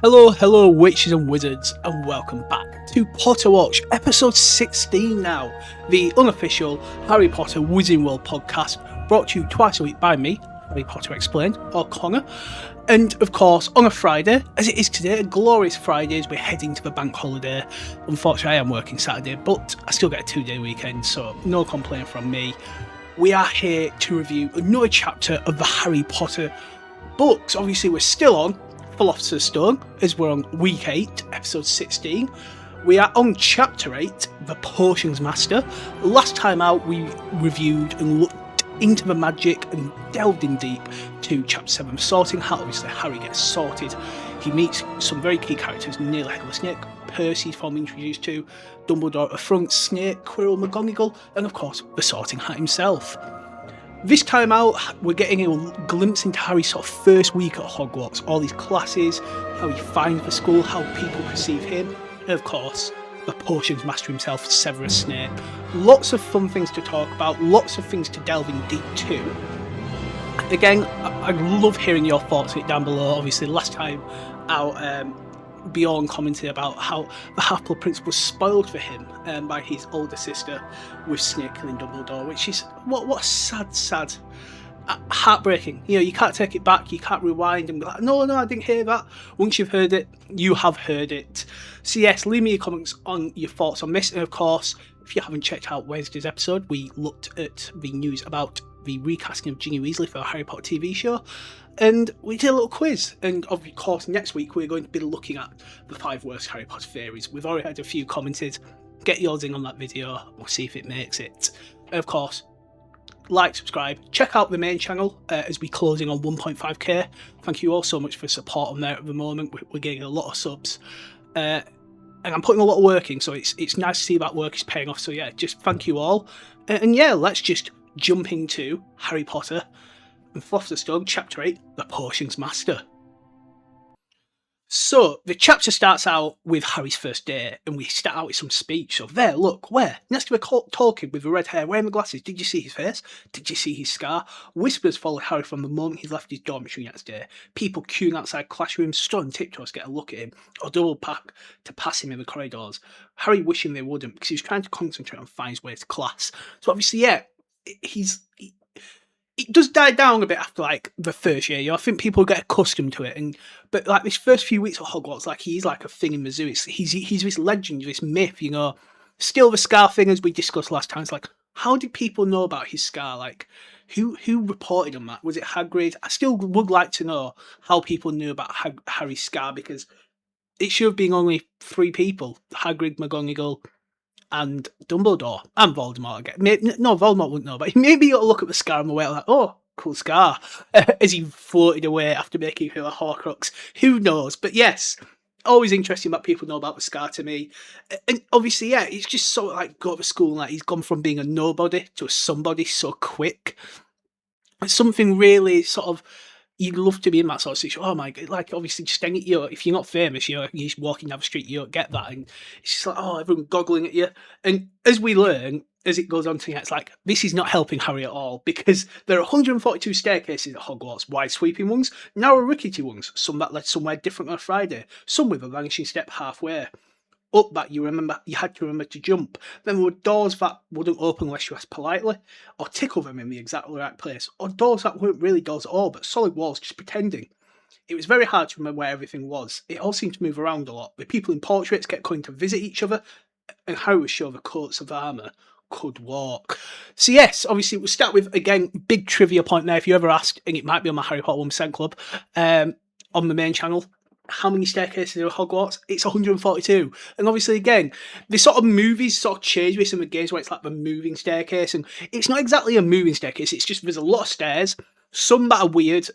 Hello, witches and wizards, and welcome back to Potterwatch, episode 16 now, the unofficial Harry Potter Wizarding World podcast, brought to you twice a week by me, Harry Potter Explained, or Connor, and of course on a Friday, as it is today, a glorious Friday as we're heading to the bank holiday. Unfortunately, I am working Saturday, but I still get a 2-day weekend, so no complaint from me. We are here to review another chapter of the Harry Potter books. Obviously, we're still on Philosopher's Stone, as we're on week 8, episode 16. We are on chapter 8, The Potions Master. Last time out, we reviewed and looked into the magic and delved in deep to chapter 7, Sorting Hat. Obviously, Harry gets sorted. He meets some very key characters, Neil Headless Nick, Percy's formally introduced to, Dumbledore at the front, Snape, Quirrell, McGonagall, and of course, the Sorting Hat himself. This time out, we're getting a glimpse into Harry's sort of first week at Hogwarts, all these classes, how he finds the school, how people perceive him, and of course, the Potions Master himself, Severus Snape. Lots of fun things to talk about, lots of things to delve in deep to. Again, I love hearing your thoughts on it down below. Obviously, last time out, Bjorn commented about how the Half-Blood Prince was spoiled for him by his older sister with Snape killing Dumbledore, which is what a sad, heartbreaking. You know, you can't take it back, you can't rewind and be like, no, I didn't hear that. Once you've heard it, you have heard it. So yes, leave me your comments on your thoughts on this, and of course, if you haven't checked out Wednesday's episode, we looked at the news about the recasting of Ginny Weasley for a Harry Potter TV show, and we did a little quiz. And of course, next week we're going to be looking at the 5 worst Harry Potter theories. We've already had a few commented. Get yours in on that video. We'll see if it makes it. And of course, like, subscribe, check out the main channel as we're closing on 1.5k. Thank you all so much for support on there at the moment. We're getting a lot of subs. And I'm putting a lot of work in, so it's nice to see that work is paying off. So yeah, just thank you all. And yeah, let's just jump into Harry Potter and Philosopher's Stone, Chapter 8, The Potions Master. So, the chapter starts out with Harry's first day, and we start out with some speech. So there, look, where? Next to the Tolkien with the red hair, wearing the glasses. Did you see his face? Did you see his scar? Whispers followed Harry from the moment he left his dormitory next day. People queuing outside classrooms, stood on tiptoes to get a look at him, or double pack to pass him in the corridors. Harry wishing they wouldn't, because he was trying to concentrate on finding his way to class. So obviously, yeah, it does die down a bit after like the first year. You know, I think people get accustomed to it, but like this first few weeks at Hogwarts, like he's like a thing in the zoo. He's this legend, this myth. You know, still the scar thing as we discussed last time. It's like, how did people know about his scar? Like, who reported on that? Was it Hagrid? I still would like to know how people knew about Harry's scar, because it should have been only 3 people: Hagrid, McGonagall, and Dumbledore, and Voldemort again. No, Voldemort wouldn't know, but maybe you'll look at the scar on the way like, oh, cool scar, as he floated away after making him a Horcrux. Who knows? But yes, always interesting that people know about the scar to me. And obviously, yeah, it's just so like go to school and like he's gone from being a nobody to a somebody so quick. It's something really sort of, you'd love to be in that sort of situation. Oh my god, like obviously just if you're not famous, you're just walking down the street, you don't get that. And it's just like, oh, everyone goggling at you. And as we learn, as it goes on to, it's like, this is not helping Harry at all, because there are 142 staircases at Hogwarts, wide sweeping ones, narrow rickety ones, some that led somewhere different on a Friday, some with a vanishing step halfway. Up that you had to remember to jump. Then there were doors that wouldn't open unless you asked politely, or tickle them in the exactly right place, or doors that weren't really doors at all, but solid walls just pretending. It was very hard to remember where everything was. It all seemed to move around a lot. The people in portraits kept coming to visit each other, and Harry was sure the coats of armour could walk. So yes, obviously we'll start with, again, big trivia point there. If you ever asked, and it might be on my Harry Potter 1% club, on the main channel, how many staircases are at Hogwarts? It's 142. And obviously, again, the sort of movies sort of change with some of the games where it's like the moving staircase, and it's not exactly a moving staircase, it's just there's a lot of stairs, some that are weird.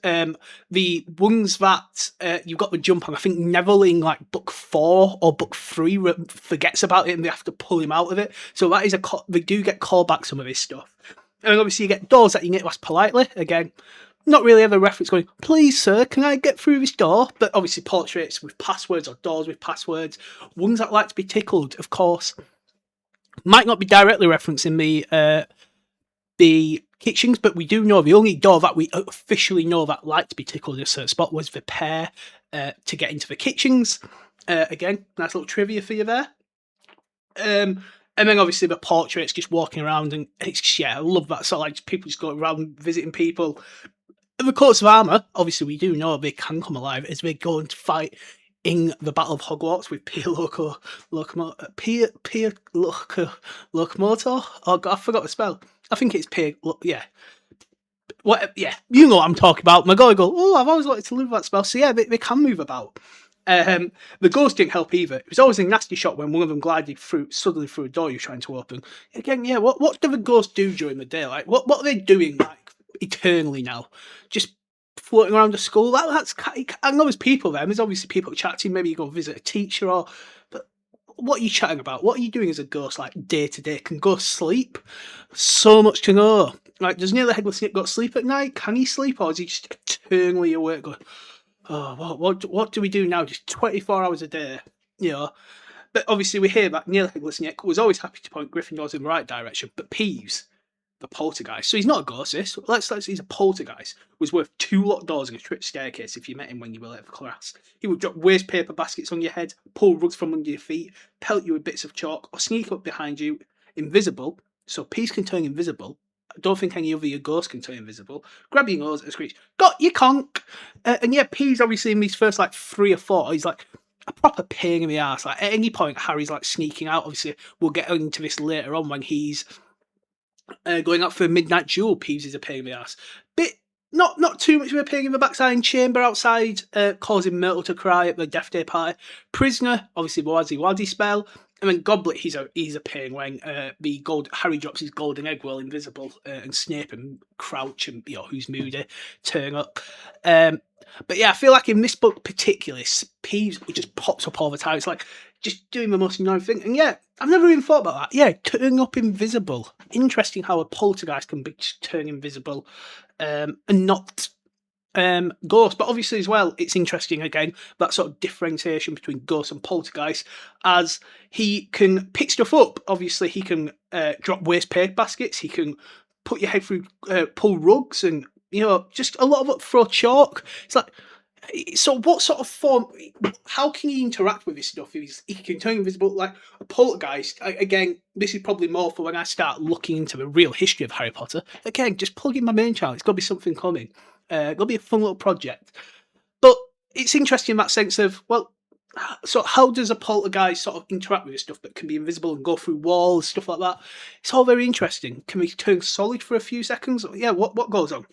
The ones that you've got the jump on, I think Neville in like book 4 or book 3 forgets about it and they have to pull him out of it. So that is they do get called back some of this stuff. And obviously you get doors that you need to ask politely. Again, not really ever reference going, please sir, can I get through this door? But obviously portraits with passwords or doors with passwords. Ones that like to be tickled, of course, might not be directly referencing the kitchens, but we do know the only door that we officially know that liked to be tickled in a certain spot was the pair to get into the kitchens. Again, nice little trivia for you there. And then obviously the portraits, just walking around, and it's I love that sort of like people just going around visiting people. And the coats of armor, obviously, we do know they can come alive as they go and fight in the Battle of Hogwarts with Locomotor. Oh God, I forgot the spell. I think it's yeah. What? Yeah, you know what I'm talking about. McGonagall. Oh, I've always wanted to move that spell. So yeah, they can move about. The ghost didn't help either. It was always a nasty shot when one of them glided suddenly through a door you're trying to open. Again, yeah, what do the ghosts do during the day? Like, what are they doing like eternally now? Just floating around the school? That's I know there's people there. There's obviously people chatting. Maybe you go visit a teacher but what are you chatting about? What are you doing as a ghost, like day to day? Can ghosts sleep? So much to know. Like, does Neil the Headless Snake got sleep at night? Can he sleep, or is he just eternally awake going, oh, what do we do now? Just 24 hours a day, you know. But obviously we hear that Neil Higglesnick was always happy to point Gryffindors in the right direction, but Peeves, the poltergeist, so he's not a ghost, he's a poltergeist, was worth 2 locked doors and a trip staircase if you met him when you were late for class. He would drop waste paper baskets on your head, pull rugs from under your feet, pelt you with bits of chalk, or sneak up behind you, invisible, so Peeves can turn invisible. I don't think any of your ghosts can turn invisible. Grab your nose and screech, "Got you, conk!" And yeah, Peeves obviously in these first like 3 or 4, he's like a proper pain in the ass. Like at any point, Harry's like sneaking out. Obviously, we'll get into this later on when he's going out for a midnight duel. Peeves is a pain in the ass. Bit not too much of a pain in the backside in Chamber outside, causing Myrtle to cry at the Death Day party. Prisoner, obviously, Waddy spell. And then Goblet, he's a pain when Harry drops his golden egg while invisible, and Snape and Crouch and who's moody turn up. But yeah, I feel like in this book particularly, Peeves just pops up all the time. It's like just doing the most annoying thing. And yeah, I've never even thought about that. Yeah, turning up invisible. Interesting how a poltergeist can be turn invisible, and not ghost. But obviously as well, it's interesting again that sort of differentiation between ghost and poltergeist, as he can pick stuff up. Obviously he can drop waste paper baskets, he can put your head through, pull rugs, and just a lot of it, throw chalk. It's like, so what sort of form, how can he interact with this stuff? He can turn invisible like a poltergeist. Again, this is probably more for when I start looking into the real history of Harry Potter. Again, just plug in my main channel, it's got to be something coming. It'll be a fun little project. But it's interesting in that sense of, well, so how does a poltergeist sort of interact with this stuff that can be invisible and go through walls, stuff like that? It's all very interesting. Can we turn solid for a few seconds? Yeah, what goes on?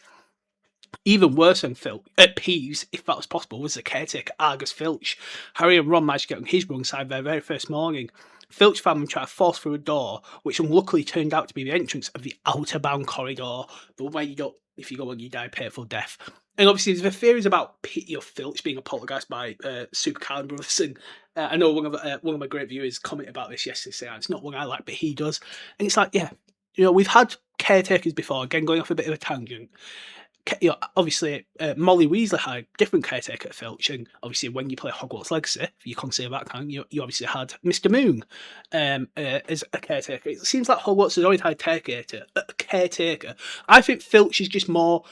Even worse than Peeves, if that was possible, was the caretaker, Argus Filch. Harry and Ron managed to get on his wrong side their very first morning. Filch found them trying to force through a door, which unluckily turned out to be the entrance of the outer-bound corridor, the one where you go, if you go on, you die a painful death. And obviously, there's the theories about Filch being a poltergeist by Super Carlin Brothers, and I know one of my great viewers commented about this yesterday, saying it's not one I like, but he does. And it's like, yeah, we've had caretakers before. Again, going off a bit of a tangent. Obviously, Molly Weasley had a different caretaker at Filch, and obviously when you play Hogwarts Legacy, if you consider that kind, you obviously had Mr. Moon as a caretaker. It seems like Hogwarts has always had a caretaker. I think Filch is just more,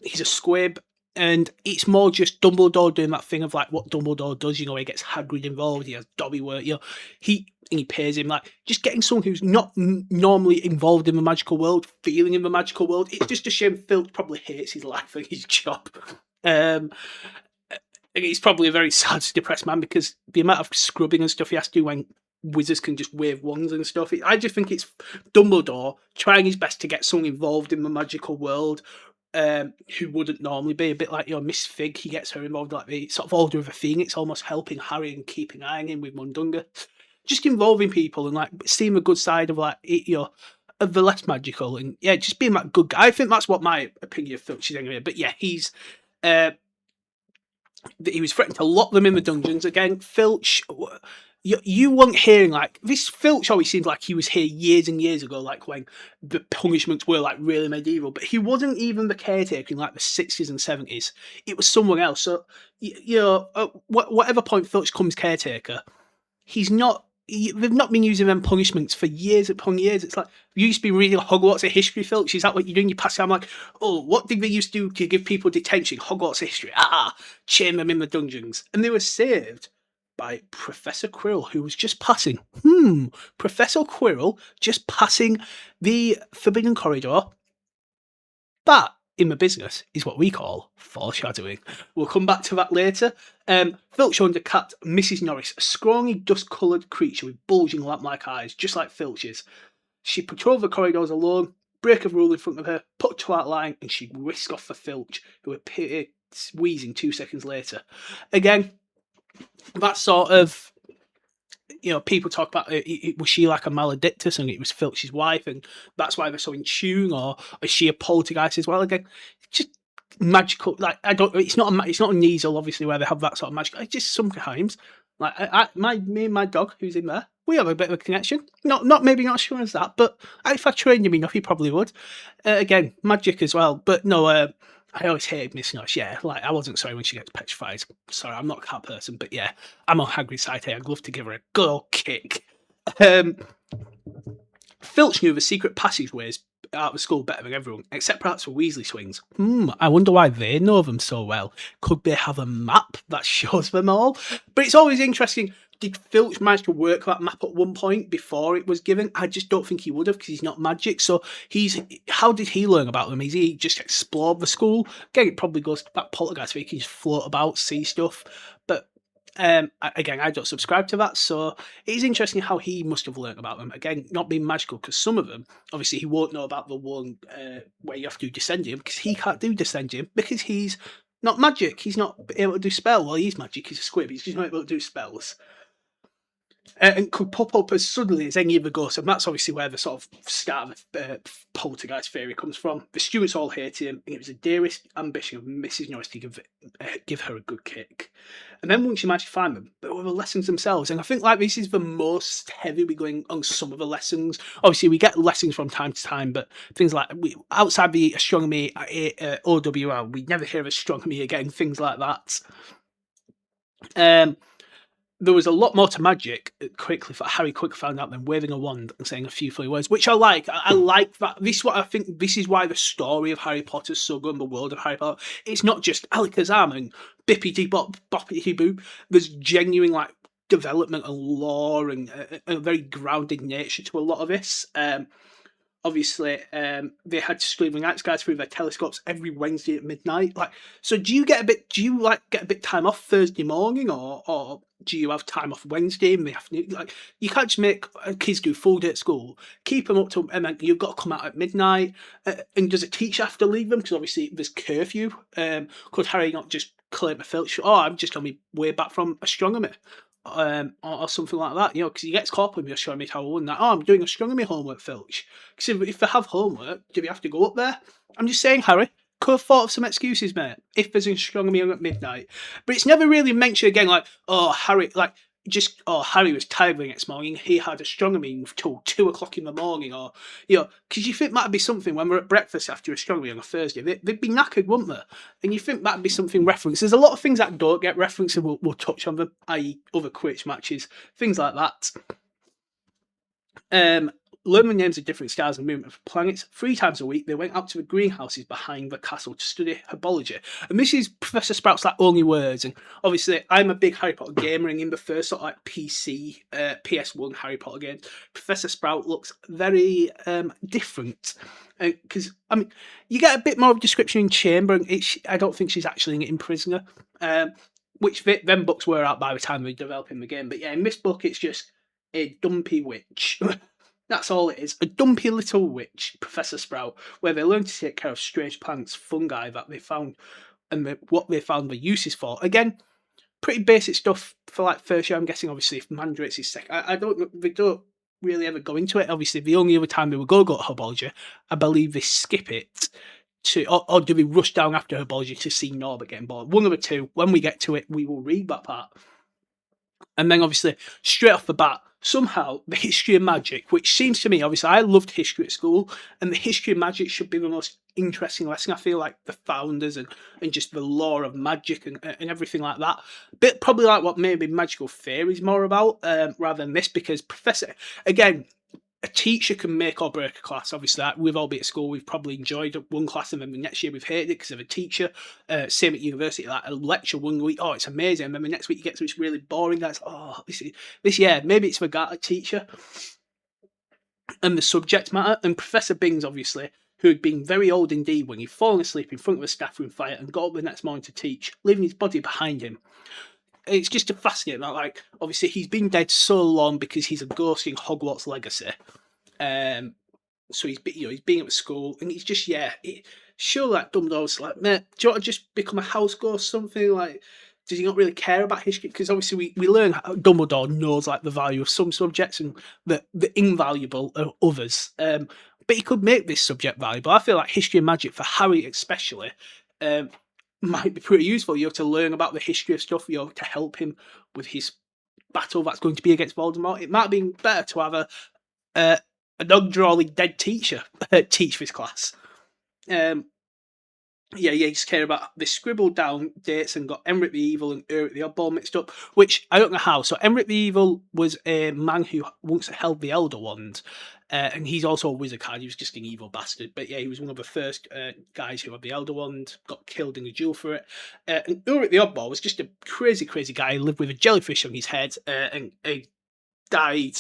he's a squib, and it's more just Dumbledore doing that thing of like what Dumbledore does. He gets Hagrid involved, he has Dobby work, he pays him, like just getting someone who's not normally involved in the magical world, feeling in the magical world. It's just a shame Filch probably hates his life and his job. And he's probably a very sad, depressed man because the amount of scrubbing and stuff he has to do when wizards can just wave wands and stuff. I just think it's Dumbledore trying his best to get someone involved in the magical world, who wouldn't normally be. A bit like Miss Fig, he gets her involved like the sort of Order of the Phoenix, almost helping Harry and keeping an eye on him with Mundunga. Just involving people and like seeing the good side of like of the less magical, and yeah, just being that good guy. I think that's what my opinion of Filch is anyway. But yeah, he was threatening to lock them in the dungeons again. Filch, you weren't hearing like this. Filch always seemed like he was here years and years ago, like when the punishments were like really medieval. But he wasn't even the caretaker in like the 60s and 70s. It was someone else. So whatever point Filch comes caretaker, he's not they've not been using them punishments for years upon years. It's like, you used to be reading Hogwarts history, Filch. Is that what you're doing? You pass it. I'm like, oh, what did they used to do to give people detention? Hogwarts history. Chain them in the dungeons. And they were saved by Professor Quirrell, who was just passing. Professor Quirrell just passing the Forbidden Corridor. That, in the business, is what we call foreshadowing. We'll come back to that later. Filch owned a cat, Mrs. Norris, a scrawny, dust-coloured creature with bulging lamp-like eyes, just like Filch's. She patrolled the corridors alone, break a rule in front of her, put two out line, and she'd whisk off for Filch, who appeared wheezing 2 seconds later. Again, that sort of, people talk about, was she like a maledictus and it was Filch's wife and that's why they're so in tune, or is she a poltergeist as well? Again, just magical. Like, it's not a Kneasel, obviously, where they have that sort of magic. It's just sometimes, like, me and my dog, who's in there, we have a bit of a connection. Maybe not as strong as that, but if I trained him enough, he probably would. Again, magic as well. But no, I always hated Miss Norris. Yeah, like, I wasn't sorry when she gets petrified. Sorry, I'm not a cat person, but yeah, I'm on Hagrid's side here. I'd love to give her a good old kick. Filch knew the secret passageways out of the school better than everyone, except perhaps for Weasley swings. I wonder why they know them so well. Could they have a map that shows them all? But it's always interesting. Did Filch manage to work that map at one point before it was given? I just don't think he would have, because he's not magic. So how did he learn about them? Is he just explored the school? Again, it probably goes to that poltergeist where he can just float about, see stuff. But again, I don't subscribe to that, so it is interesting how he must have learned about them. Again, not being magical, because some of them, obviously, he won't know about the one where you have to do Descendium, because he can't do Descendium, because he's not magic. He's not able to do spell. Well, he's magic, he's a squib, he's just not able to do spells. And could pop up as suddenly as any other ghost, and that's obviously where the sort of start of poltergeist theory comes from. The students all hated him, and it was the dearest ambition of Mrs. Norris to give her a good kick. And then once you manage to find them, there were the lessons themselves, and I think, like, this is the most heavy we're going on some of the lessons. Obviously, we get lessons from time to time, but things like, outside the astronomy OWL, we never hear of astronomy again, things like that. There was a lot more to magic. Harry quickly found out than waving a wand and saying a few funny words, which I like. I like that. This is what I think. This is why the story of Harry Potter is so good, and the world of Harry Potter. It's not just Alakazam and bippity bop boppity boop. There's genuine, like, development and lore and a very grounded nature to a lot of this. Obviously, they had to study the night skies through their telescopes every Wednesday at midnight. Like, so do you get a bit time off Thursday morning, or do you have time off Wednesday in the afternoon? Like, you can't just make kids do full day at school, keep them up to, and then you've got to come out at midnight. And does a teacher have to leave them? Because obviously there's curfew. Could Harry not just claim a Filch? I'm just on my way back from astronomy. Or something like that, because he gets caught up with the astronomy tower and that. I'm doing astronomy homework, Filch. Because if they have homework, do we have to go up there? I'm just saying, Harry, could have thought of some excuses, mate, if there's astronomy on at midnight. But it's never really mentioned again, like, Harry was tired the next morning, he had astronomy until 2 o'clock in the morning, or, because you think that'd be something when we're at breakfast after astronomy on a Thursday, they'd be knackered, wouldn't they? And you think that'd be something referenced. There's a lot of things that don't get referenced, and we'll touch on them, i.e. other Quidditch matches, things like that. Learn the names of different stars and movement of planets. 3 times a week, they went out to the greenhouses behind the castle to study herbology. And this is Professor Sprout's, like, only words. And obviously, I'm a big Harry Potter gamer, and in the first sort of, like, PS1 Harry Potter game, Professor Sprout looks very different. Because, you get a bit more of a description in Chamber, and I don't think she's actually in Prisoner. Which them books were out by the time they were developing the game. But yeah, in this book, it's just a dumpy witch. That's all it is. A dumpy little witch, Professor Sprout, where they learn to take care of strange plants, fungi that they found, and what they found the uses for. Again, pretty basic stuff for, like, first year, I'm guessing. Obviously, if Mandrake's is second, I don't know. They don't really ever go into it. Obviously, the only other time they would go to herbology, I believe they skip it. Or do we rush down after herbology to see Norbert getting bored? One of the two. When we get to it, we will read that part. And then obviously, straight off the bat, somehow the history of magic, which seems to me, obviously, I loved history at school, and the history of magic should be the most interesting lesson. I feel like the founders and just the lore of magic and everything like that. Bit probably like what maybe magical theory is more about, rather than this, because Professor, again, a teacher can make or break a class. Obviously, we've all been at school. We've probably enjoyed one class, and then the next year we've hated it because of a teacher. Same at university, like a lecture one week, oh, it's amazing, and then the next week you get something really boring. That's this year maybe it's the teacher and the subject matter. And Professor Bings, obviously, who had been very old indeed when he'd fallen asleep in front of a staff room fire and got up the next morning to teach, leaving his body behind him. It's just a fascinating. Like, obviously, he's been dead so long because he's a ghost in Hogwarts legacy. So he's being at school, and he's just sure like Dumbledore's like, mate, do you want to just become a house ghost or something? Like, does he not really care about history? Because obviously we learn how Dumbledore knows like the value of some subjects and the invaluable of others. But he could make this subject valuable. I feel like history and magic for Harry especially might be pretty useful. To learn about the history of stuff. To help him with his battle that's going to be against Voldemort. It might have been better to have a non-drawing dead teacher teach this class. You just care about they scribbled down dates and got Emmerich the Evil and Eric the Oddball mixed up, which I don't know how. So Emmerich the Evil was a man who once held the Elder Wand, and he's also a wizard card. He was just an evil bastard, but he was one of the first guys who had the Elder Wand, got killed in a duel for it. And Eric the Oddball was just a crazy guy who lived with a jellyfish on his head, and he died.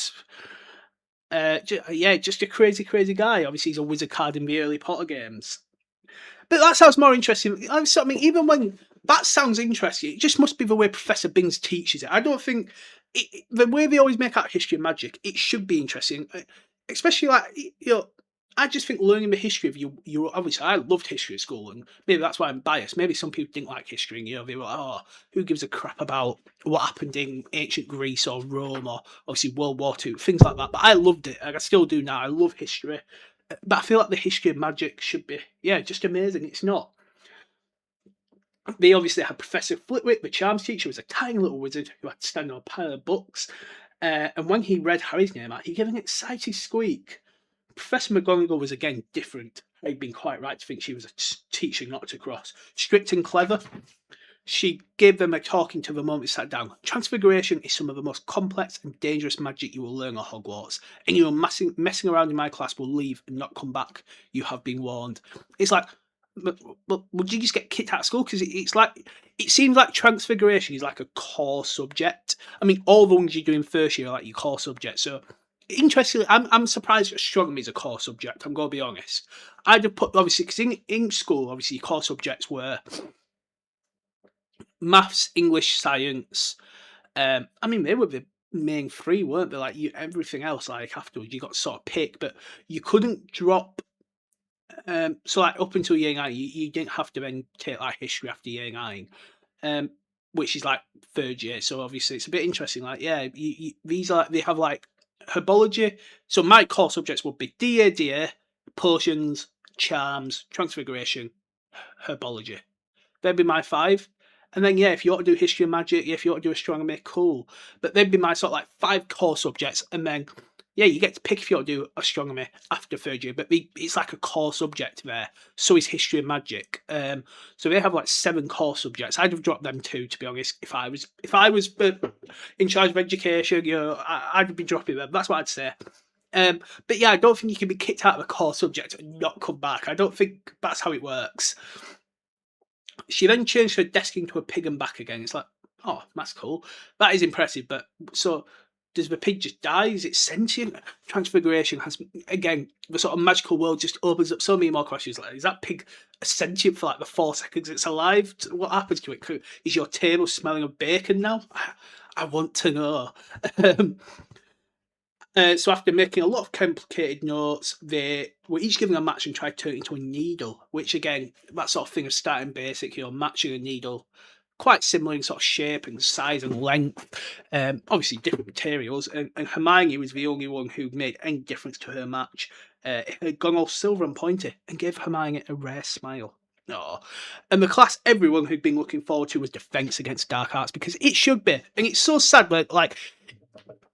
Just a crazy guy. Obviously, he's a wizard card in the early Potter games. But that sounds more interesting. I mean, even when that sounds interesting, it just must be the way Professor Bings teaches it. I don't think the way they always make out history and magic, it should be interesting. Especially like I just think learning the history of you. Obviously, I loved history at school, and maybe that's why I'm biased. Maybe some people didn't like history, and they were like, "Oh, who gives a crap about what happened in ancient Greece or Rome or obviously World War II, things like that." But I loved it, and I still do now. I love history, but I feel like the history of magic should be, just amazing. It's not. They obviously had Professor Flitwick, the charms teacher, was a tiny little wizard who had to stand on a pile of books, and when he read Harry's name out, he gave an excited squeak. Professor McGonagall was again different. I'd been quite right to think she was a teacher not to cross. Strict and clever. She gave them a talking to the moment they sat down. Transfiguration is some of the most complex and dangerous magic you will learn at Hogwarts. Anyone messing around in my class will leave and not come back. You have been warned. It's like, but would you just get kicked out of school? Because it's like, it seems like transfiguration is like a core subject. I mean, all the ones you do in first year are like your core subject. So, interestingly, I'm surprised astronomy is a core subject. I'm going to be honest. I'd have put, obviously, because in school, obviously, your core subjects were maths, English, science. I mean, they were the main three, weren't they? Like everything else, like afterwards, you got to sort of pick, but you couldn't drop. So like up until year 9, you didn't have to then take like history after year 9, which is like third year. So obviously, it's a bit interesting. Like, these are like, they have like herbology. So my core subjects would be DA, potions, charms, transfiguration, herbology. They'd be my 5. And then, if you want to do history and magic, if you want to do astronomy, cool. But they'd be my sort of like 5 core subjects. And then, you get to pick if you want to do astronomy after third year. But it's like a core subject there. So is history and magic. So they have like 7 core subjects. I'd have dropped them 2, to be honest. If I was in charge of education, I'd be dropping them. That's what I'd say. But I don't think you can be kicked out of a core subject and not come back. I don't think that's how it works. She then changed her desk into a pig and back again. It's like, oh, that's cool. That is impressive. But so does the pig just die? Is it sentient? Transfiguration has, again, the sort of magical world just opens up so many more questions. Like, is that pig sentient for like the 4 seconds it's alive? What happens to it? Is your table smelling of bacon now? I want to know. So after making a lot of complicated notes, they were each given a match and tried to turn it into a needle, which again, that sort of thing of starting basic, matching a needle, quite similar in sort of shape and size and length, obviously different materials, and Hermione was the only one who made any difference to her match. It had gone all silver and pointy and gave Hermione a rare smile. Oh. And the class everyone who'd been looking forward to was Defence Against Dark Arts, because it should be. And it's so sad that, like,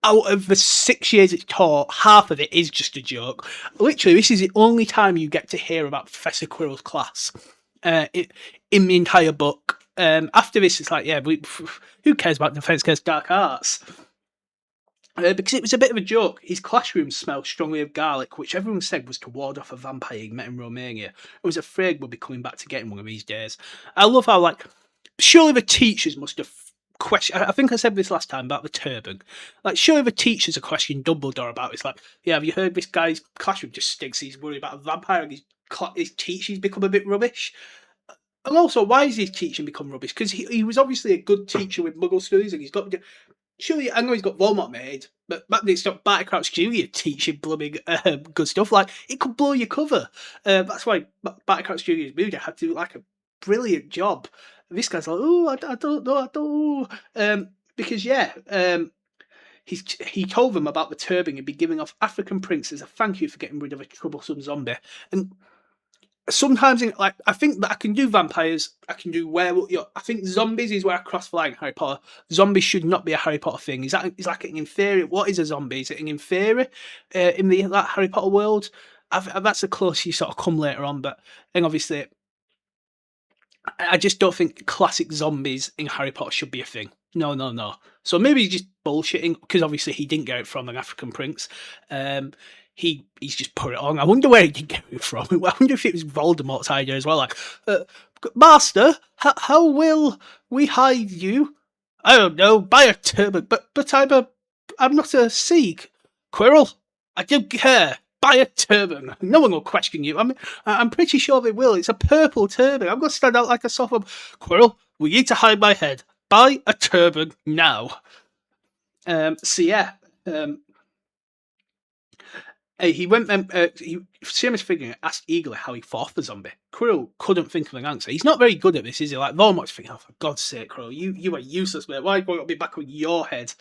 out of the 6 years it's taught, half of it is just a joke. Literally, this is the only time you get to hear about Professor Quirrell's class in the entire book. After this, it's like, yeah, who cares about Defence Against Dark Arts? Because it was a bit of a joke. His classroom smelled strongly of garlic, which everyone said was to ward off a vampire he met in Romania. I was afraid we'll be coming back to get him one of these days. I love how, like, surely the teachers must have questioned. I think I said this last time about the turban. Like, surely the teachers are questioning Dumbledore about it. It's like, yeah, have you heard this guy's classroom just stinks? He's worried about a vampire and his teaching's become a bit rubbish. And also, why is his teaching become rubbish? Because he was obviously a good teacher with Muggle studies, and he's got. Surely, I know he's got Voldemort made, but it's not Barty Crouch Jr. teaching blooming good stuff. Like, it could blow your cover. That's why Barty Crouch Jr.'s movie had to do, like, a brilliant job. This guy's like, oh, I don't know. Because, yeah, he told them about the turban and be giving off African prince as a thank you for getting rid of a troublesome zombie. And sometimes, I think that I can do vampires, I can do werewolf. I think zombies is where I cross the line in Harry Potter. Zombies should not be a Harry Potter thing. Is like an inferior? What is a zombie? Is it an inferior in that Harry Potter world? That's the closest you sort of come later on. But then obviously, I just don't think classic zombies in Harry Potter should be a thing. No. So maybe he's just bullshitting, because obviously he didn't get it from an African prince. He's just put it on. I wonder where he did get it from. I wonder if it was Voldemort's idea as well. Like, Master, how will we hide you? I don't know. Buy a turban, but I'm not a Sikh. Quirrell, I don't care. Buy a turban. No one will question you. I'm pretty sure they will. It's a purple turban. I'm going to stand out like a soft one. Quirrell, we need to hide my head. Buy a turban now. So yeah. He went. Seamus Figuring asked eagerly how he fought the zombie. Quirrell couldn't think of an answer. He's not very good at this, is he? Like, Voldemort's thinking, oh, for God's sake, Quirrell, you are useless, mate. Why won't I be back on your head?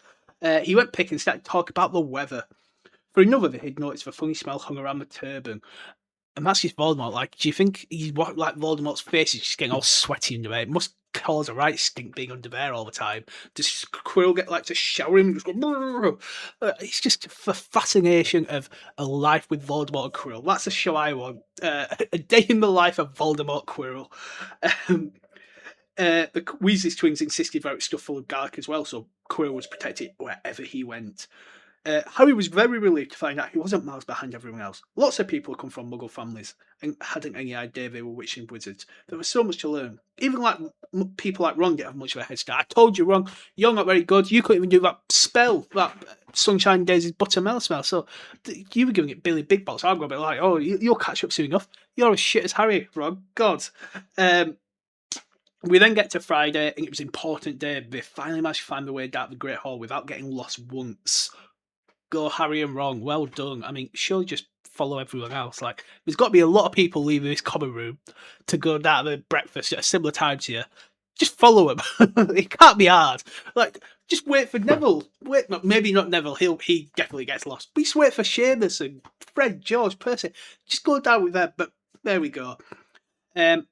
He went pick and started talking about the weather. For another, he'd noticed the funny smell hung around the turban. And that's just Voldemort. Like, do you think like Voldemort's face is just getting all sweaty under there? It must cause a right stink being under there all the time. Does Quirrell get like to shower him and just go? It's just the fascination of a life with Voldemort and Quirrell. That's a show I want. A day in the life of Voldemort Quirrell. The Weasley twins insisted about stuff full of garlic as well, so Quirrell was protected wherever he went. Harry was very relieved to find out he wasn't miles behind everyone else. Lots of people come from Muggle families and hadn't any idea they were witching wizards. There was so much to learn. Even like people like Ron didn't have much of a head start. I told you, Ron, you're not very good. You couldn't even do that spell, that Sunshine Daisies buttermilk smell. So you were giving it Billy Big Box. I'm going to be like, oh, you'll catch up soon enough. You're as shit as Harry, Ron. God. We then get to Friday, and it was an important day. They finally managed to find their way down the Great Hall without getting lost once. Go Harry and Ron, well done. I mean, surely just follow everyone else. Like, there's got to be a lot of people leaving this common room to go down to breakfast at a similar time to you. Just follow them. It can't be hard. Like, just wait for Neville. Wait, maybe not Neville. He definitely gets lost. But just wait for Seamus and Fred, George, Percy. Just go down with them. But there we go. And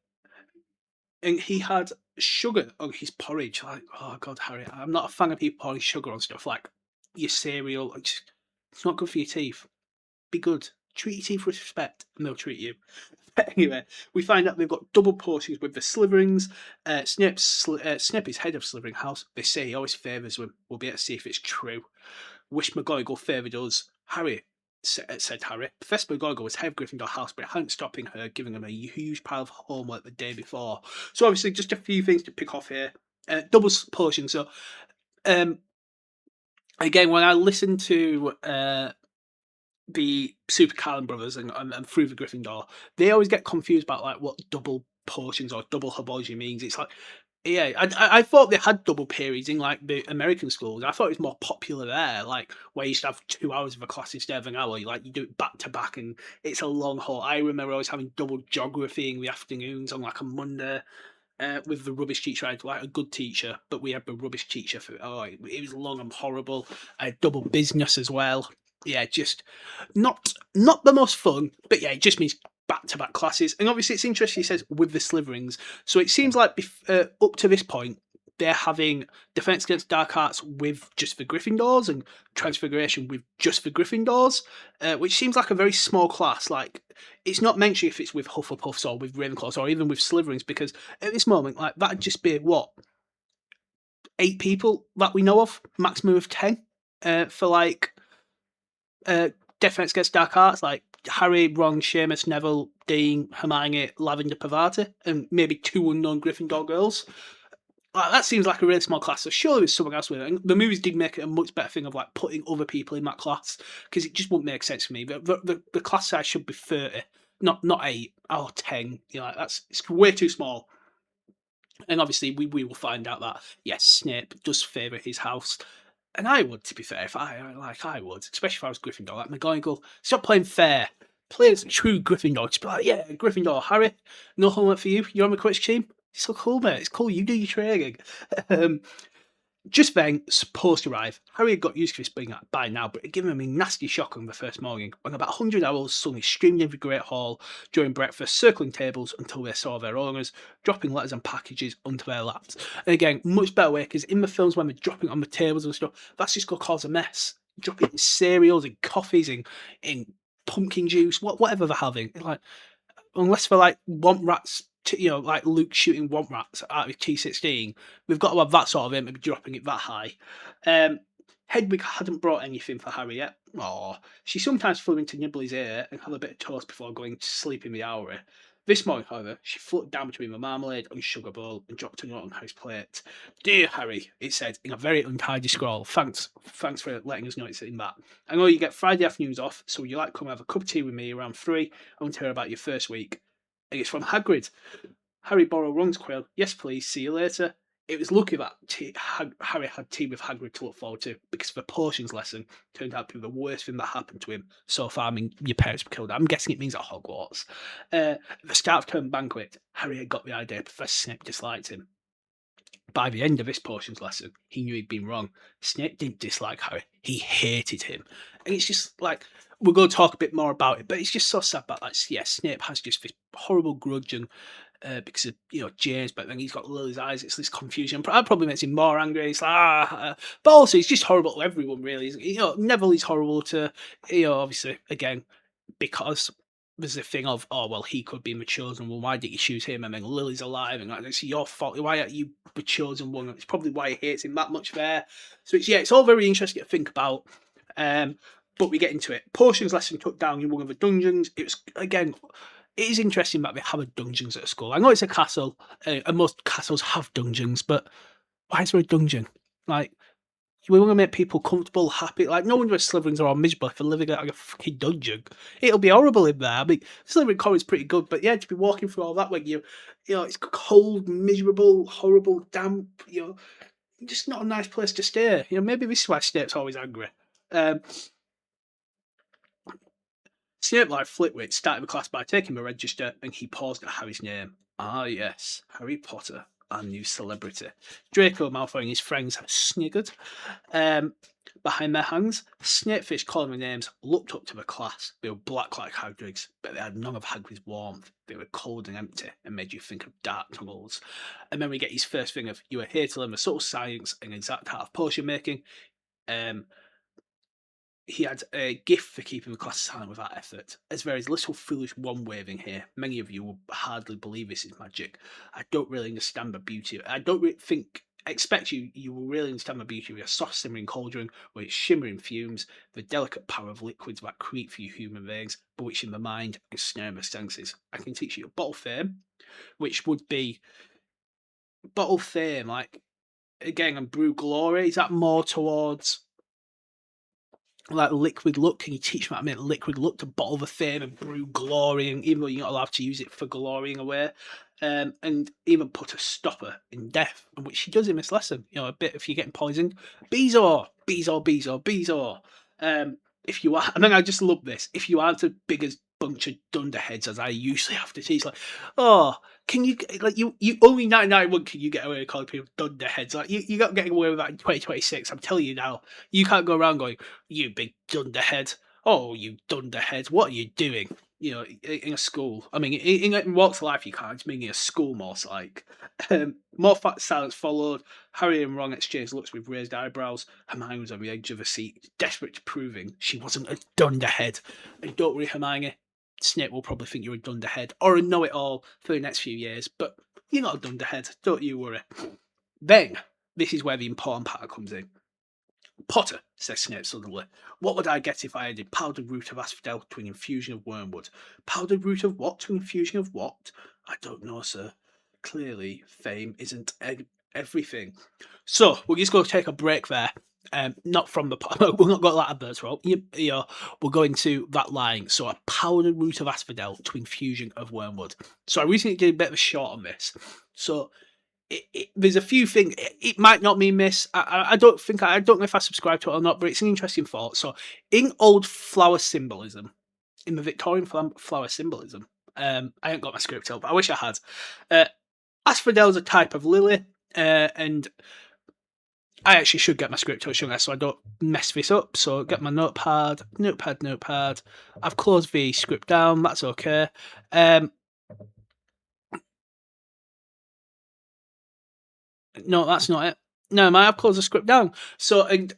he had sugar on his porridge. Like, oh God, Harry, I'm not a fan of people pouring sugar on stuff like your cereal. Like, it's not good for your teeth. Be good. Treat your teeth with respect, and they'll treat you. But anyway, we find out they've got double portions with the Slytherins. Snape is head of Slytherin House. They say he always favours them. We'll be able to see if it's true. Wish McGonagall favoured us. Harry, said Harry. Professor McGonagall was head of Gryffindor House, but it hadn't stopping her giving him a huge pile of homework the day before. So obviously, just a few things to pick off here. Double portion. So, again, when I listen to the Super Carlin brothers and through the Gryffindor, they always get confused about like what double portions or double herbology means. It's like, yeah, I thought they had double periods in like the American schools. I thought it was more popular there, like where you used to have 2 hours of a class instead of an hour. Like you do it back to back, and it's a long haul. I remember always having double geography in the afternoons on like a Monday. With the rubbish teacher, I had like a good teacher, but we had the rubbish teacher for it was long and horrible. I had double business as well. Yeah, just not the most fun, but yeah, it just means back-to-back classes. And obviously it's interesting, he says, with the Slytherins. So it seems like up to this point, they're having Defense Against Dark Arts with just for Gryffindors and Transfiguration with just for Gryffindors, which seems like a very small class. Like, it's not mentioned if it's with Hufflepuffs or with Ravenclaws or even with Slytherins, because at this moment, like, that'd just be, what, 8 people that we know of, maximum of 10, for, like, Defense Against Dark Arts, like Harry, Ron, Seamus, Neville, Dean, Hermione, Lavender, Pavati, and maybe 2 unknown Gryffindor girls. That seems like a really small class, so surely there's someone else with it. And the movies did make it a much better thing of like putting other people in that class, because it just wouldn't make sense for me. The class size should be 30, not 8 or 10. You know, it's way too small. And obviously we will find out that yes, Snape does favour his house. And I would, to be fair, if I would, especially if I was Gryffindor, like McGonagall, stop playing fair. Play as a true Gryffindor. Just be like, yeah, Gryffindor, Harry, no homework for you. You're on the Quidditch team. It's so cool, mate. It's cool. You do your training. Just then, supposed to arrive. Harry had got used to this being by now, but it gave him a nasty shock on the first morning when about 100 owls suddenly streamed into the Great Hall during breakfast, circling tables until they saw their owners, dropping letters and packages onto their laps. And again, much better way, because in the films when they're dropping on the tables and stuff, that's just going to cause a mess. Dropping in cereals and coffees in pumpkin juice, whatever they're having. Like, unless they're like womp rats, like Luke shooting womp rats out of T16, we've got to have that sort of aim to be dropping it that high. Hedwig hadn't brought anything for Harry yet. Oh, she sometimes flew in to nibble his ear and have a bit of toast before going to sleep in the Owlery. This morning, however, she floated down between the marmalade and sugar bowl and dropped a note on Harry's plate. "Dear Harry," it said in a very untidy scrawl. Thanks for letting us know it's in that. "I know you get Friday afternoons off, so would you like to come have a cup of tea with me around 3? I want to hear about your first week." And it's from Hagrid. Harry borrowed Ron's quill. "Yes, please. See you later." It was lucky that Harry had tea with Hagrid to look forward to, because the potions lesson turned out to be the worst thing that happened to him so far. I mean, your parents were killed. I'm guessing it means at Hogwarts. At the start of term banquet, Harry had got the idea Professor Snape disliked him. By the end of this potions lesson, he knew he'd been wrong. Snape didn't dislike Harry. He hated him. And it's just like, we're going to talk a bit more about it, but it's just so sad that, like, yeah, Snape has just this horrible grudge and because of James, but then he's got Lily's eyes. It's this confusion. That probably makes him more angry. It's like, but also he's just horrible to everyone, really. Neville is horrible to, obviously again because there's a thing of, oh well, he could be the chosen one. Why did you choose him? And then Lily's alive, and like, it's your fault. Why aren't you the chosen one? It's probably why he hates him that much there. So it's all very interesting to think about. But we get into it. Potions lesson took down in one of the dungeons. It was again. It is interesting that they have a dungeons at a school. I know it's a castle, and most castles have dungeons, but why is there a dungeon? Like, we want to make people comfortable, happy. Like, no wonder Slytherins are all miserable for living out of a fucking dungeon. It'll be horrible in there. I mean, Slytherin Core's pretty good, but yeah, to be walking through all that when it's cold, miserable, horrible, damp, just not a nice place to stay. Maybe this is why Snape's always angry. Snape, like Flitwick, started the class by taking the register, and he paused at Harry's name. Ah, yes, Harry Potter, our new celebrity. Draco Malfoy and his friends sniggered. Behind their hands, Snapefish, calling the names, looked up to the class. They were black like Hagrid's, but they had none of Hagrid's warmth. They were cold and empty, and made you think of dark tunnels. And then we get his first thing of, you are here to learn the subtle science and exact art of potion making. He had a gift for keeping the class silent without effort. As there is little foolish wand-waving here, many of you will hardly believe this is magic. I don't really understand the beauty of it. I don't really expect you will really understand the beauty of your soft simmering cauldron with its shimmering fumes, the delicate power of liquids that creep through human veins, bewitching the mind and snaring the senses. I can teach you a bottle fame, which would be bottle fame, like, again, and brew glory. Is that more towards like liquid look? Can you teach me how to make liquid look to bottle the fame and brew glory, and even though you're not allowed to use it for glorying away, and even put a stopper in death, which she does in this lesson, a bit if you're getting poisoned. Bezoar. If you are, and then I just love this, if you aren't as big as bunch of dunderheads as I usually have to teach, like, oh, can you, like, you only 1991 can you get away with calling people dunderheads? Like, you're not getting away with that in 2026. I'm telling you now. You can't go around going, you big dunderhead. Oh, you dunderhead, what are you doing? in a school. I mean, in walks of life, you can't. It's meaning a school, most like. More silence followed. Harry and Ron exchanged looks with raised eyebrows. Hermione was on the edge of her seat, desperate to proving she wasn't a dunderhead. And don't worry, Hermione. Snape will probably think you're a dunderhead or a know-it-all for the next few years, but you're not a dunderhead. Don't you worry. Then, this is where the important part comes in. Potter, says Snape suddenly, what would I get if I added powdered root of asphodel to an infusion of wormwood? Powdered root of what to an infusion of what? I don't know, sir. Clearly, fame isn't everything. So, we're just going to take a break there. Not from the we're not going to let adverts roll. We're going to that line. So, a powdered root of asphodel to infusion of wormwood. So, I recently did a bit of a short on this. So, there's a few things. It might not mean this. I don't know if I subscribe to it or not, but it's an interesting thought. So, in old flower symbolism, in the Victorian flower symbolism, I haven't got my script up, but I wish I had. Asphodel is a type of lily, and I actually should get my script up, shouldn't I? So I don't mess this up. So get my notepad. I've closed the script down. That's okay. No, that's not it. No, I've closed the script down. So, and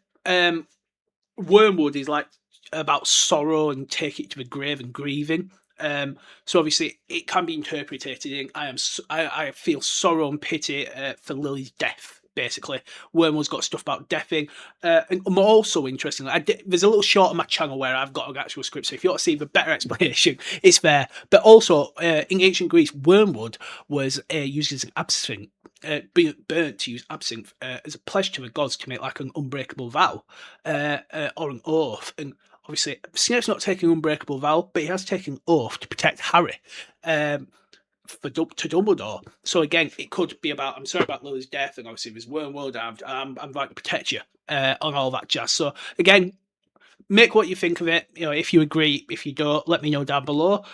wormwood is like about sorrow and take it to the grave and grieving. So obviously it can be interpreted in I feel sorrow and pity for Lily's death. Basically, Wormwood's got stuff about deathing. And I'm also interesting. There's a little short on my channel where I've got an actual script. So if you want to see the better explanation, it's there. But also in ancient Greece, wormwood was used as an absinthe. Being burnt to use absinthe as a pledge to the gods to make like an unbreakable vow or an oath. And obviously, Snape's not taking an unbreakable vow, but he has taken an oath to protect Harry to Dumbledore. So again, it could be about I'm sorry about Lily's death, and obviously there's wormwood. I'm like to protect you on all that jazz. So again, make what you think of it. If you agree, if you don't, let me know down below.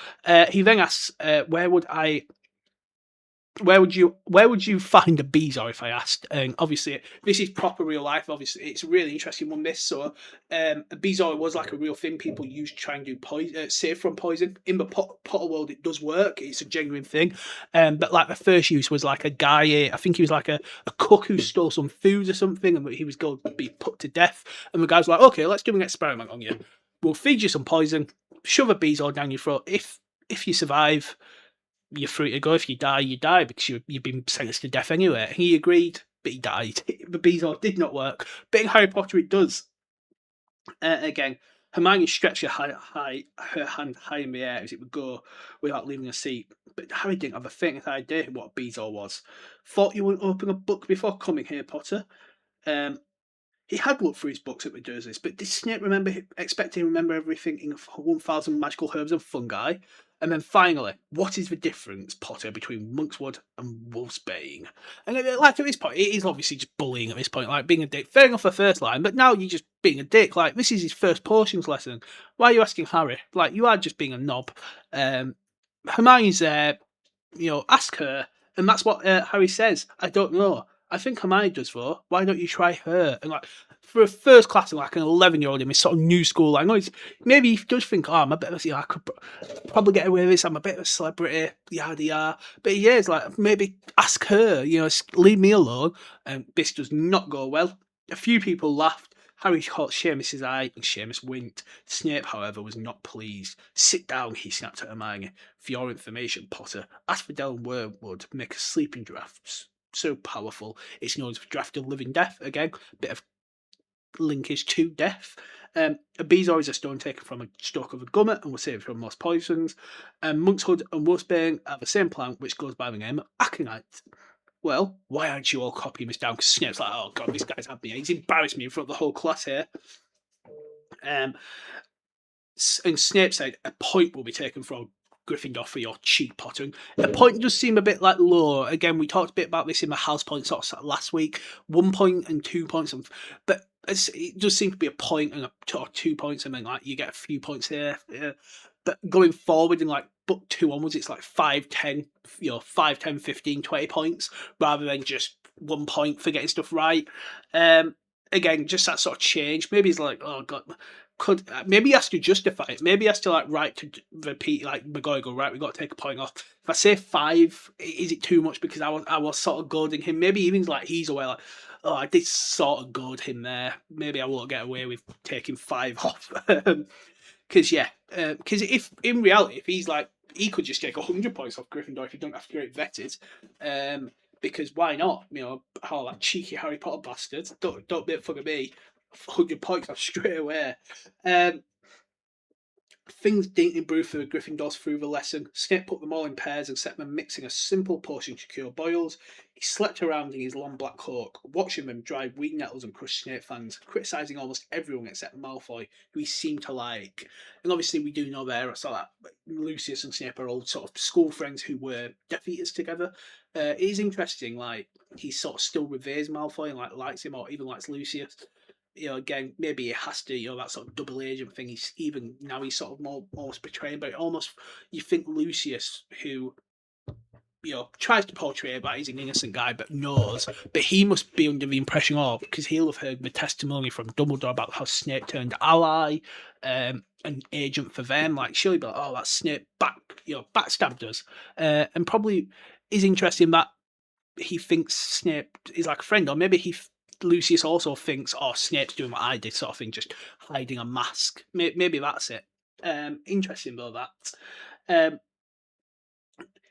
He then asks, where would you find a Beezor if I asked? And obviously, this is proper real life. Obviously, it's a really interesting one. This so a Beezor was like a real thing. People used to try and do save from poison. In the Potter world, it does work. It's a genuine thing. But like the first use was like a guy. I think he was like a cook who stole some food or something, and he was going to be put to death. And the guy's like, okay, let's do an experiment on you. We'll feed you some poison, shove a Beezor down your throat. If you survive, you're free to go. If you die, you die because you've been sentenced to death anyway. And he agreed, but he died. The Beezor did not work. But in Harry Potter, it does. Again, Hermione stretched her hand high in the air as it would go without leaving a seat. But Harry didn't have a faintest idea what a Beezor was. Thought you wouldn't open a book before coming here, Potter. He had looked through his books at the Dursleys, but did Snape expect him to remember everything in 1,000 magical herbs and fungi? And then finally, what is the difference, Potter, between Monkswood and Wolfsbane? And like at this point, it is obviously just bullying at this point, like being a dick. Fair enough the first line, but now you're just being a dick. Like, this is his first potions lesson. Why are you asking Harry? Like, you are just being a knob. Hermione's there, ask her. And that's what Harry says. I don't know. I think Hermione does though. Why don't you try her? And like for a first class, like an 11-year-old in this sort of new school, I know maybe he does think, I'm a bit of I could probably get away with this. I'm a bit of a celebrity, yada yada. But he is like, maybe ask her. Leave me alone. And this does not go well. A few people laughed. Harry caught Seamus's eye, and Seamus winked. Snape, however, was not pleased. Sit down, he snapped at Hermione. For your information, Potter, asphodel and wormwood make a sleeping draught so powerful it's known as the draught of living death. Again, bit of linkage to death. A Beezor is a stone taken from a stalk of a gummet and will save from most poisons. Monkshood and Wolfsbane are the same plant, which goes by the name of aconite. Well, why aren't you all copying this down? Because Snape's like, oh god, this guy's had me. He's embarrassed me in front of the whole class here. And Snape said a point will be taken from Gryffindor for your cheat, Potter. A point does seem a bit like low. Again, we talked a bit about this in the house point sort of last week. 1 point and 2 points, but it does seem to be a point and 2 points, and then like you get a few points here. Yeah. But going forward in like book 2 onwards, it's like 5, 10, 5, 10, 15, 20 points rather than just 1 point for getting stuff right. Again, just that sort of change. Maybe it's like, oh god, could maybe he has to justify it. Maybe he has to write to repeat McGonagall. Right, we got to take a point off. If I say 5, is it too much because I was sort of goading him? Maybe even he's aware oh, I did sort of goad him there. Maybe I won't get away with taking 5 off. Because if in reality, if he's he could just take 100 points off Gryffindor if you don't have to get vetted. Because why not? Oh, that cheeky Harry Potter bastard! Don't make fun of me. 100 points off straight away. Things didn't improve for the Gryffindors through the lesson. Snape put them all in pairs and set them mixing a simple potion to cure boils. He slept around in his long black cloak, watching them drive weed nettles and crush Snape fans, criticising almost everyone except Malfoy, who he seemed to like. And obviously we do know there, that Lucius and Snape are old sort of school friends who were Death Eaters together. It is interesting, he sort of still reveres Malfoy and likes him or even likes Lucius. Again, maybe it has to, that sort of double agent thing. He's sort of more almost betraying, but you think Lucius, who tries to portray that he's an innocent guy, but he must be under the impression of, because he'll have heard the testimony from Dumbledore about how Snape turned ally, an agent for them. Surely be oh, that Snape backstabbed us, and probably is interested in that. He thinks Snape is like a friend, or maybe Lucius also thinks, oh, Snape's doing what I did, sort of thing, just hiding a mask. Maybe that's it. Interesting though that.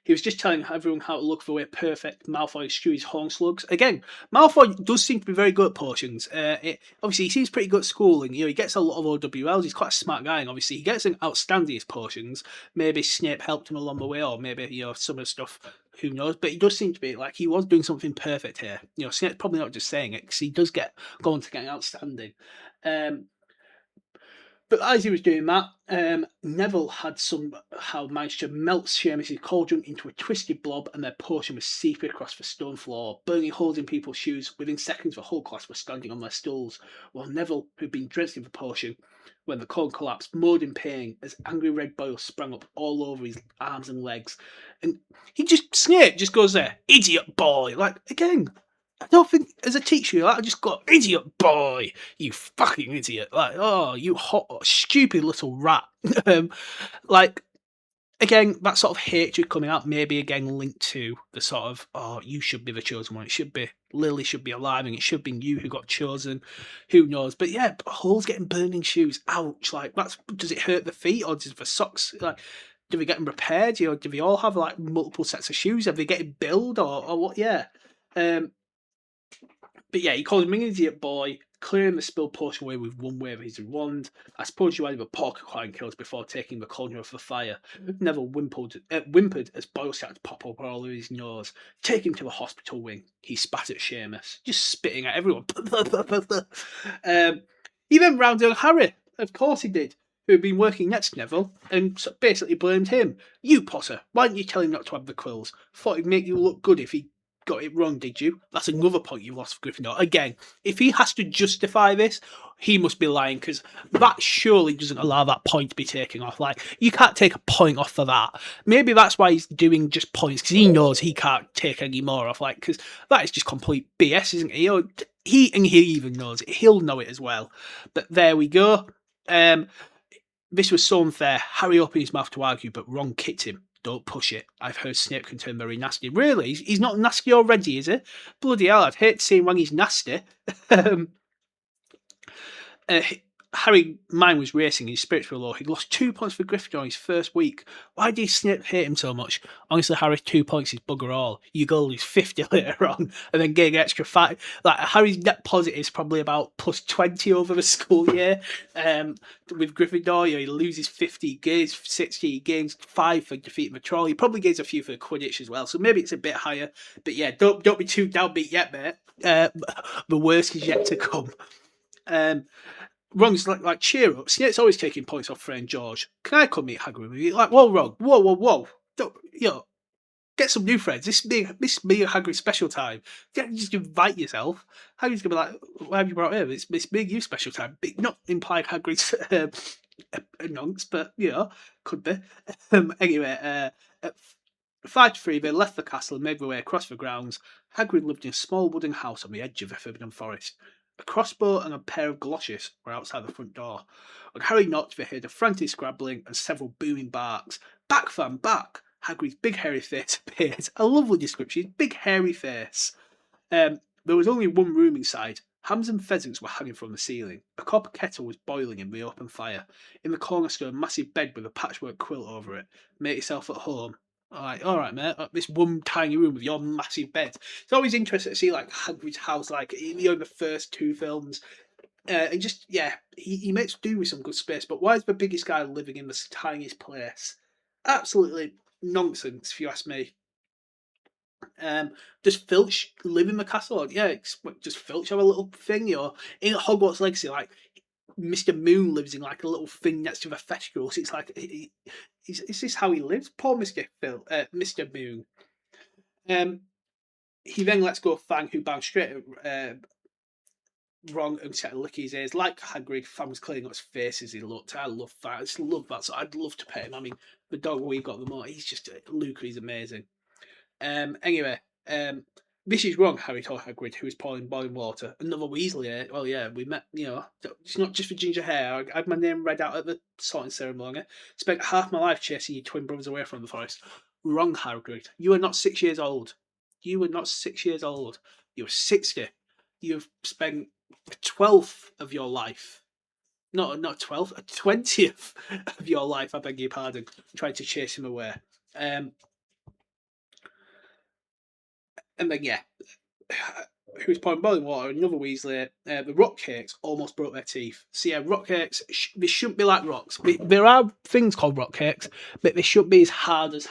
He was just telling everyone how to look for a perfect Malfoy stew his horn slugs. Again, Malfoy does seem to be very good at potions. Obviously, he seems pretty good at school, and he gets a lot of OWLs. He's quite a smart guy, and obviously, he gets an outstanding at potions. Maybe Snape helped him along the way, or maybe some of the stuff. Who knows? But he does seem to be he was doing something perfect here. Snape's probably not just saying it because he does go on to get outstanding. But as he was doing that, Neville had somehow managed to melt Seamus's cauldron into a twisted blob, and their potion was seeping across the stone floor, burning holes in people's shoes. Within seconds, the whole class were standing on their stools, while Neville, who'd been drenched in the potion, when the cauldron collapsed, moaned in pain as angry red boils sprang up all over his arms and legs. And Snape just goes there, idiot boy! Again, I don't think, as a teacher, I just got, idiot boy, you fucking idiot. Oh, you hot, stupid little rat. Again, that sort of hatred coming out, maybe again linked to the sort of, oh, you should be the chosen one. It should be, Lily should be alive, and it should be you who got chosen. Who knows? But yeah, holes getting burning shoes. Ouch. Does it hurt the feet, or does the socks, do we get them repaired? Do we all have multiple sets of shoes? Have they getting billed or what? Yeah. But yeah, he calls him an idiot boy, clearing the spilled potion away with one wave of his wand. I suppose you added a porcupine kills before taking the cauldron off the fire. Neville whimpered as boils started to pop up all over his nose. Take him to the hospital wing. He spat at Seamus, just spitting at everyone. He then rounded on Harry. Of course he did, who had been working next to Neville, and basically blamed him. You, Potter, why didn't you tell him not to have the quills? Thought it'd make you look good if he got it wrong, did you? That's another point you lost for Gryffindor. Again, if he has to justify this, he must be lying, because that surely doesn't allow that point to be taken off. You can't take a point off for that. Maybe that's why he's doing just points, because he knows he can't take any more off. Because that is just complete BS, isn't it? He even knows it. He'll know it as well. But there we go. This was so unfair. Harry opened his mouth to argue, but Ron kicked him. Don't push it. I've heard Snape can turn very nasty. Really? He's not nasty already, is he? Bloody hell, I'd hate to see him when he's nasty. Harry's mind was racing, his spirits were low. He'd lost 2 points for Gryffindor in his first week. Why did Snape hate him so much? Honestly, Harry, 2 points is bugger all. You go lose 50 later on, and then getting extra 5. Harry's net positive is probably about plus 20 over the school year. With Gryffindor, he loses 50, he gains 60, he gains 5 for defeating the troll. He probably gains a few for the Quidditch as well, so maybe it's a bit higher. But yeah, don't be too downbeat yet, mate. The worst is yet to come. Ron's cheer up. Snape's always taking points off friend George. Can I come meet Hagrid with you? Whoa, Ron. Whoa. Don't, get some new friends. This is me and Hagrid's special time. Don't just invite yourself. Hagrid's going to be why have you brought him? It's me and you special time. Not implied Hagrid's a nonce, but, could be. Anyway, at 5-3, they left the castle and made their way across the grounds. Hagrid lived in a small wooden house on the edge of the Forbidden Forest. A crossbow and a pair of galoshes were outside the front door. When Harry knocked, they heard a frantic scrabbling and several booming barks. Back, fam, back! Hagrid's big hairy face appeared. A lovely description. Big hairy face. There was only one room inside. Hams and pheasants were hanging from the ceiling. A copper kettle was boiling in the open fire. In the corner stood a massive bed with a patchwork quilt over it. Make yourself at home. All right, mate. This one tiny room with your massive bed. It's always interesting to see like Hagrid's house, like in the first two films. And just he makes do with some good space. But why is the biggest guy living in the tiniest place? Absolutely nonsense, if you ask me. Does Filch live in the castle? Yeah, does Filch have a little thing? In Hogwarts Legacy, like Mr. Moon lives in like a little thing next to the festival. So it's like, is this how he lives? Poor Mr. Moon. He then lets go of Fang, who bounds straight at Ron and set to lick his ears. Like Hagrid, Fang was cleaning up his face as he looked. I love that. I just love that. So I'd love to pet him. I mean, the dog we got the more. He's just Luca. He's amazing. Anyway, this is wrong, Harry told Hagrid, who was pouring boiling water. Another Weasley, eh? Well, yeah, we met, it's not just for ginger hair. I had my name read out at the sorting ceremony. Spent half my life chasing your twin brothers away from the forest. Wrong, Hagrid. You are not 6 years old. You were not 6 years old. You're 60. You've spent a 12th of your life. Not 12th, a 20th of your life, I beg your pardon, trying to chase him away. And then, who was pouring boiling water, another Weasley. The rock cakes almost broke their teeth. So, rock cakes, they shouldn't be like rocks. There are things called rock cakes, but they shouldn't be as hard as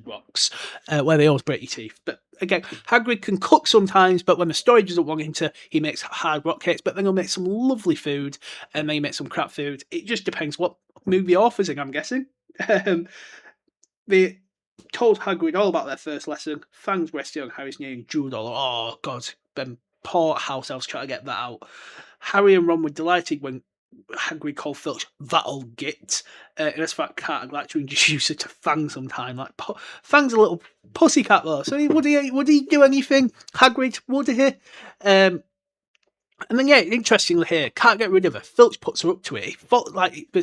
rocks, where they always break your teeth. But again, Hagrid can cook sometimes, but when the story doesn't want him to, he makes hard rock cakes, but then he'll make some lovely food, and then he makes some crap food. It just depends what movie author's in, I'm guessing. They told Hagrid all about their first lesson. Fang's resting on Harry's knee and drooled all. Oh, God. Them poor house elves trying to get that out. Harry and Ron were delighted when Hagrid called Filch that old git. And as for that cat, I'd like to introduce her to Fang sometime. Like Fang's a little pussycat though, so would he do anything? Hagrid, would he? And then, interestingly here, can't get rid of her. Filch puts her up to it.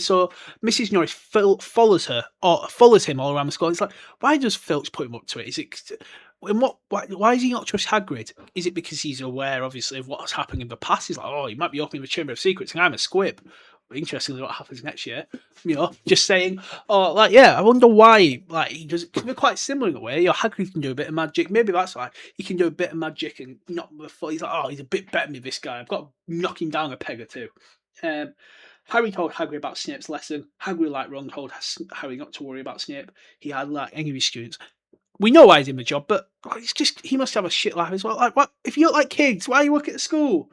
So Mrs. Norris follows him all around the school. It's like, why does Filch put him up to it? Is it, and why does he not trust Hagrid? Is it because he's aware, obviously, of what's happened in the past? He's like, oh, he might be opening the Chamber of Secrets, and I'm a squib. Interestingly, what happens next year? Just saying, I wonder why. Like, he does. Cause they're quite similar in a way. Hagrid can do a bit of magic. Maybe that's why he can do a bit of magic and not before. He's like, oh, he's a bit better than me, this guy. I've got to knock him down a peg or two. Harry told Hagrid about Snape's lesson. Hagrid, like Ron, told Harry not to worry about Snape. He had like any of his students. We know why he's in the job, but he must have a shit life as well. Like, what if you look like kids? Why are you working at school?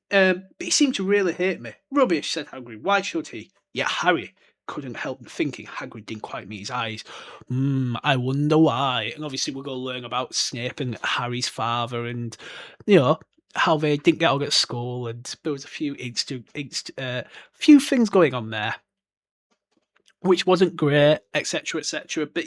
But he seemed to really hate me. Rubbish, said Hagrid. Why should he? Yet Harry couldn't help thinking Hagrid didn't quite meet his eyes. I wonder why. And obviously we're going to learn about Snape and Harry's father and, how they didn't get on at school. And there was a few few things going on there, which wasn't great, etc., etc. But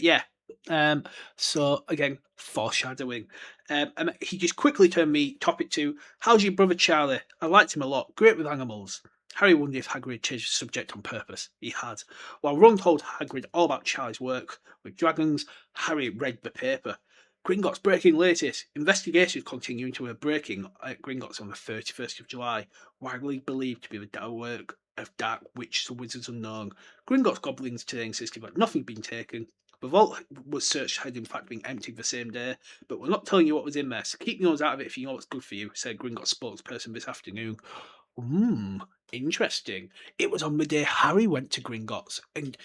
so again, foreshadowing. And he just quickly turned the topic to, how's your brother Charlie? I liked him a lot. Great with animals. Harry wondered if Hagrid changed the subject on purpose. He had. While Ron told Hagrid all about Charlie's work with dragons, Harry read the paper. Gringotts breaking latest. Investigations continue into a breaking at Gringotts on the 31st of July, widely believed to be the work of dark witches and wizards unknown. Gringotts goblins today insisted that nothing had been taken. The vault was searched had in fact been emptied the same day, but we're not telling you what was in there, so keep your nose out of it if you know what's good for you, said Gringotts spokesperson this afternoon. Interesting. It was on the day Harry went to Gringotts, and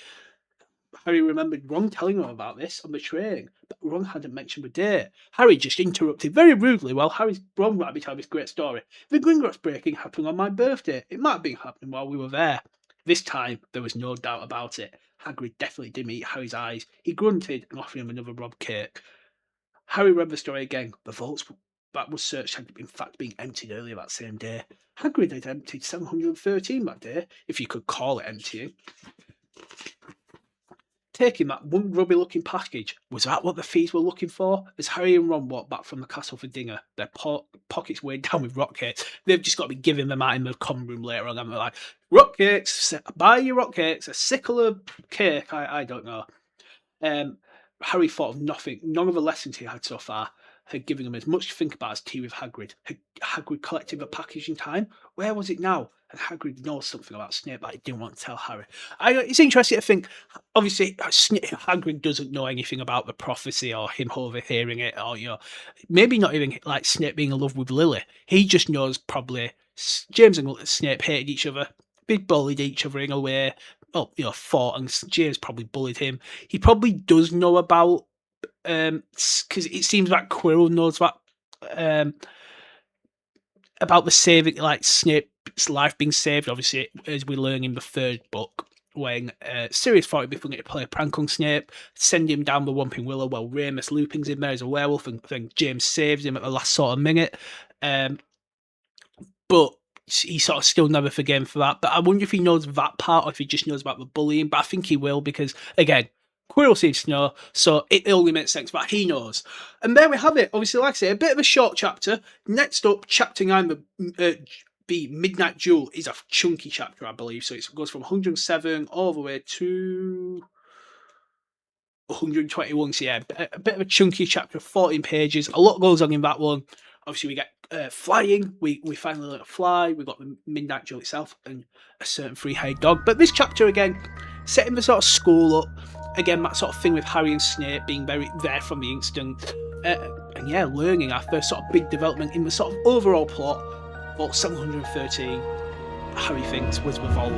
Harry remembered Ron telling him about this on the train, but Ron hadn't mentioned the day. Harry just interrupted very rudely while Ron might be telling this great story. The Gringotts breaking happened on my birthday. It might have been happening while we were there. This time, there was no doubt about it. Hagrid definitely did meet Harry's eyes. He grunted and offered him another rob cake. Harry read the story again. The vaults that was searched had in fact been emptied earlier that same day. Hagrid had emptied 713 that day, if you could call it emptying. taking that one grubby looking package. Was that what the thieves were looking for? As Harry and Ron walk back from the castle for dinner, their pockets weighed down with rock cakes. They've just got to be giving them out in the common room later on. And they're like, rock cakes, buy your rock cakes, a sickle of cake. I don't know. Harry thought of nothing. None of the lessons he had so far had given him as much to think about as tea with Hagrid. Had Hagrid collected the package in time? Where was it now? And Hagrid knows something about Snape that he didn't want to tell Harry. It's interesting to think, obviously, Hagrid doesn't know anything about the prophecy or him overhearing it, or, maybe not even like Snape being in love with Lily. He just knows probably James and Snape hated each other, big bullied each other in a way. Oh, fought, and James probably bullied him. He probably does know about, because it seems like Quirrell knows that, about the saving, like Snape's life being saved. Obviously, as we learn in the third book, when Sirius thought he'd be going to play a prank on Snape, send him down the Whomping Willow. Well, Remus Lupin's in there as a werewolf, and then James saves him at the last sort of minute. But he sort of still never forgave him for that. But I wonder if he knows that part, or if he just knows about the bullying. But I think he will, because, again, Quirrell seems to know, so it only makes sense that he knows. And there we have it. Obviously, like I say, a bit of a short chapter. Next up, chapter 9, the Midnight Duel, is a chunky chapter, I believe. So it goes from 107 all the way to 121. So yeah, a bit of a chunky chapter, 14 pages. A lot goes on in that one. Obviously, we get flying. We finally learn to fly. We've got the Midnight Duel itself and a certain three-headed dog. But this chapter, again, setting the sort of school up. Again, that sort of thing with Harry and Snape being very there from the instant. And yeah, learning our first sort of big development in the sort of overall plot. Vault 713, Harry thinks, was the vault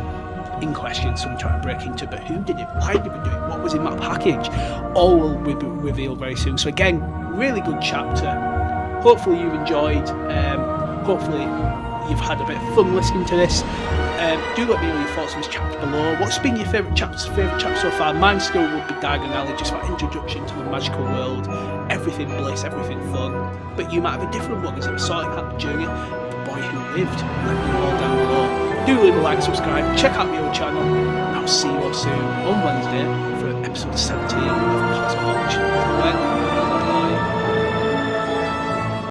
in question, someone trying to break into, but who did it? Why did we do it? What was in that package? All will be revealed very soon. So again, really good chapter. Hopefully you've enjoyed. Hopefully you've had a bit of fun listening to this. Do let me know your thoughts on this chapter below. What's been your favourite chapter so far? Mine still would be Diagon Alley, just that introduction to the magical world. Everything bliss, everything fun. But you might have a different one. Is it sorting out the journey? The boy who lived? Let me know all down below. Do leave a like, subscribe, check out my other channel, and I'll see you all soon on Wednesday for episode 17 of Potterwatch. Until then, bye.